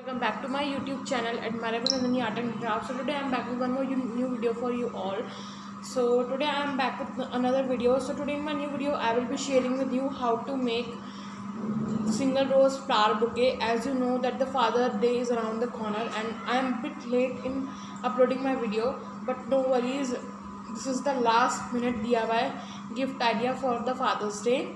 Welcome back to my YouTube channel Admirable Nandini Art and Craft. So today I am back with one more new video for you all. So today I am back with another video. So today in my new video I will be sharing with you how to make single rose flower bouquet. As you know that the Father Day is around the corner and I am a bit late in uploading my video, but no worries, this is the last minute DIY gift idea for the Father's Day.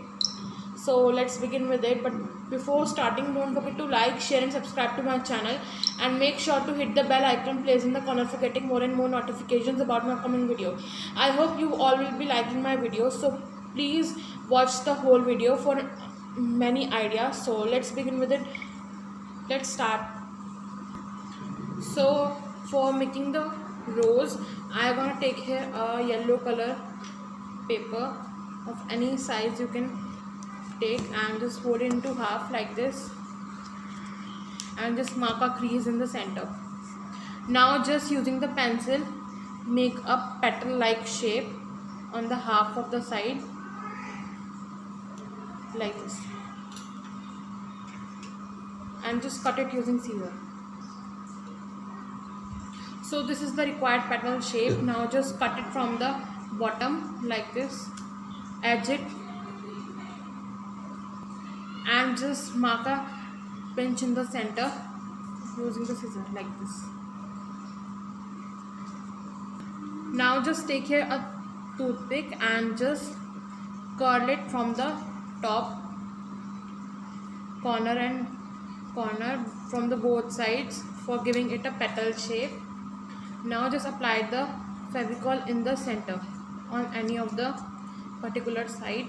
So let's begin with it. But before starting, don't forget to like, share and subscribe to my channel, and make sure to hit the bell icon placed in the corner for getting more and more notifications about my upcoming video. I hope you all will be liking my videos, so please watch the whole video for many ideas. So let's begin with it. Let's start. So for making the rose, I am gonna take here a yellow color paper of any size you can take, and just fold it into half like this and just mark a crease in the center. Now just using the pencil, make a petal like shape on the half of the side like this, and just cut it using scissor. So this is the required petal shape. Now just cut it from the bottom like this, edge it, and just mark a pinch in the center using the scissors like this. Now just take here a toothpick and just curl it from the top corner and corner from the both sides for giving it a petal shape. Now just apply the Fevicol in the center on any of the particular side,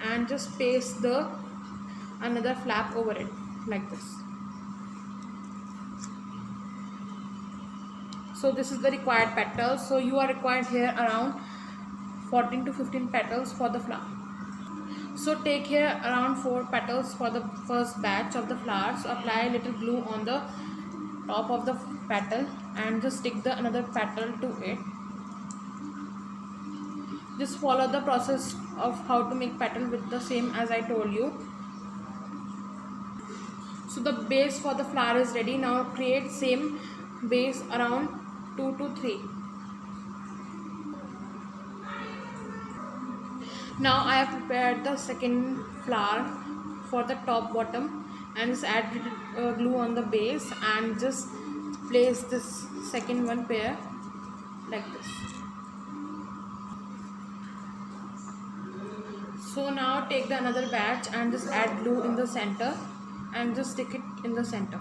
and just paste the another flap over it like this. So this is the required petals. So you are required here around 14 to 15 petals for the flower. So take here around 4 petals for the first batch of the flowers. So apply a little glue on the top of the petal and just stick the another petal to it. Just follow the process of how to make petal with the same as I told you. So the base for the flower is ready. Now create same base around 2 to 3. Now I have prepared the second flower for the top bottom, and just add glue on the base and just place this second one pair like this. So now take the another batch and just add glue in the center and just stick it in the center.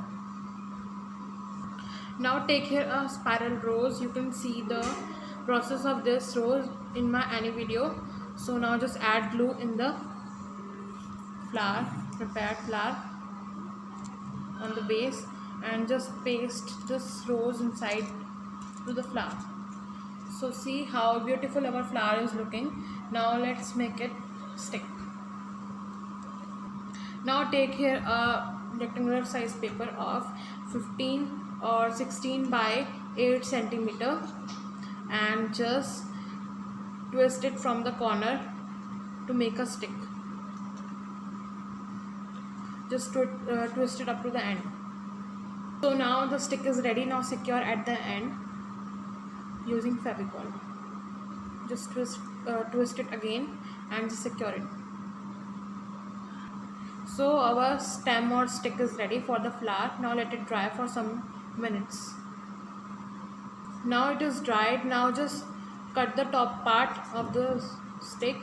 Now take here a spiral rose. You can see the process of this rose in my any video. So now just add glue in the flower, prepared flower on the base, and just paste this rose inside to the flower. So see how beautiful our flower is looking. Now let's make it stick. Now take here a rectangular size paper of 15 or 16 by 8 centimeter and just twist it from the corner to make a stick. Just twist it up to the end. So now the stick is ready. Now secure at the end using Fevicol. Just twist it again and just secure it. So our stem or stick is ready for the flower. Now let it dry for some minutes. Now it is dried. Now just cut the top part of the stick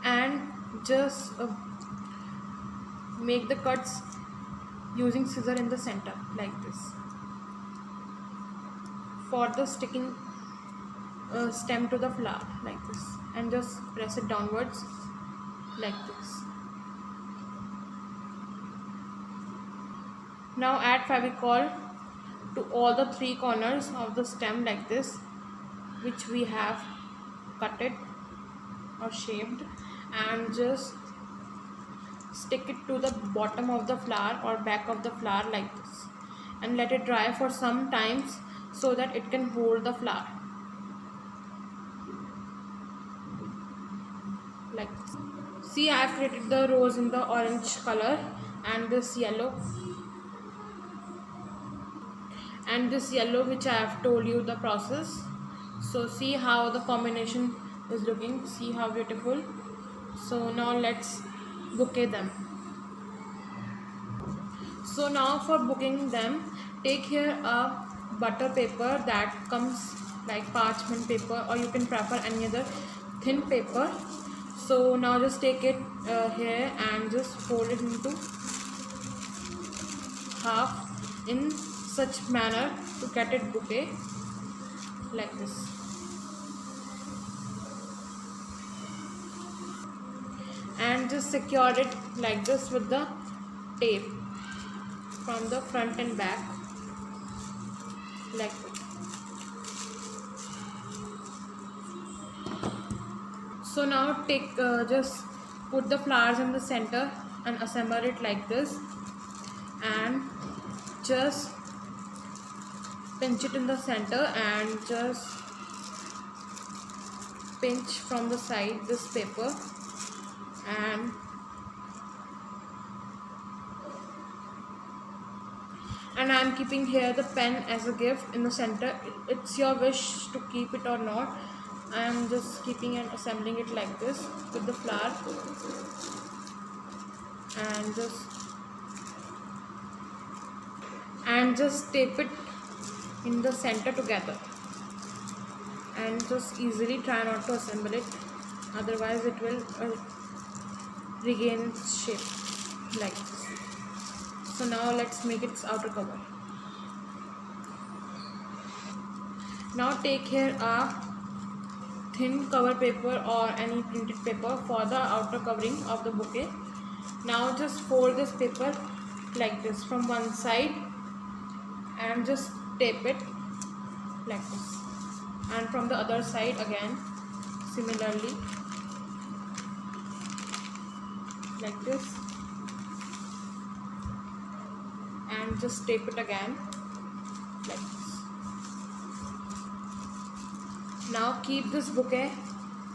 and just make the cuts using scissor in the center like this for the sticking stem to the flower like this, and just press it downwards like this. Now add Fevicol to all the 3 corners of the stem like this, which we have cut it or shaped, and just stick it to the bottom of the flower or back of the flower like this, and let it dry for some times so that it can hold the flower. like this. See, I have created the rose in the orange color and this yellow which I have told you the process. So see how the combination is looking, see how beautiful. So now let's bouquet them. So now for bouqueting them, take here a butter paper that comes like parchment paper, or you can prefer any other thin paper. So now just take it here and just fold it into half in such manner to get it bouquet like this. And just secure it like this with the tape from the front and back like this. So now take just put the flowers in the center and assemble it like this, and just pinch it in the center and just pinch from the side this paper, and I am keeping here the pen as a gift in the center. It's your wish to keep it or not. I am just keeping and assembling it like this with the flower, and just tape it in the center together, and just easily try not to assemble it, otherwise it will regain its shape like this. So now let's make its outer cover. Now take here a thin cover paper or any printed paper for the outer covering of the bouquet. Now just fold this paper like this from one side and just tape it like this, and from the other side again similarly like this, and just tape it again like this. Now keep this bouquet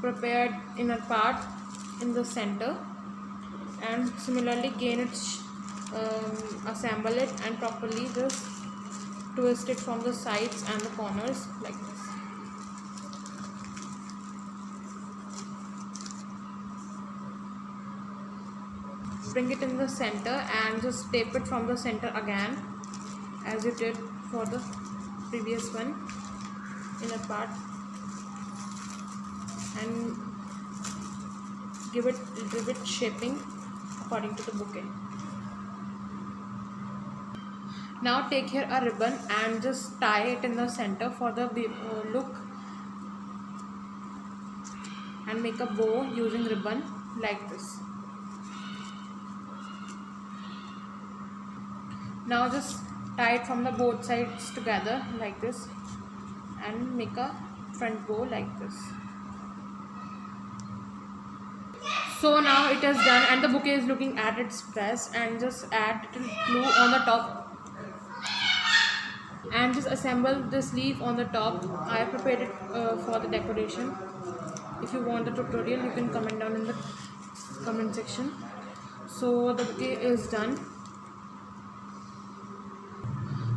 prepared in a part in the center, and similarly gain its assemble it and properly just twist it from the sides and the corners like this. Bring it in the center and just tape it from the center again as you did for the previous one in a part, and give it a little bit shaping according to the bouquet. Now take here a ribbon and just tie it in the center for the look, and make a bow using ribbon like this. Now just tie it from the both sides together like this and make a front bow like this. So now it is done and the bouquet is looking at its best, and just add little glue on the top and just assemble this leaf on the top. I have prepared it for the decoration. If you want the tutorial, you can comment down in the comment section. So the bouquet is done.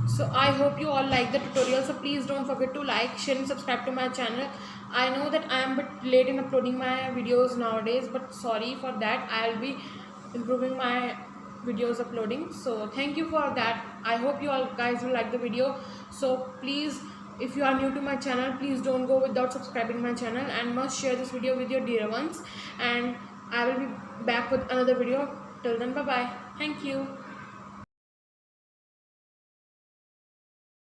So I hope you all like the tutorial. So please don't forget to like, share and subscribe to my channel. I know that I am a bit late in uploading my videos nowadays, but sorry for that. I'll be improving my videos uploading. So thank you for that. I hope you all guys will like the video. So please, if you are new to my channel, please don't go without subscribing my channel, and must share this video with your dear ones. And I will be back with another video. Till then, bye bye. Thank you.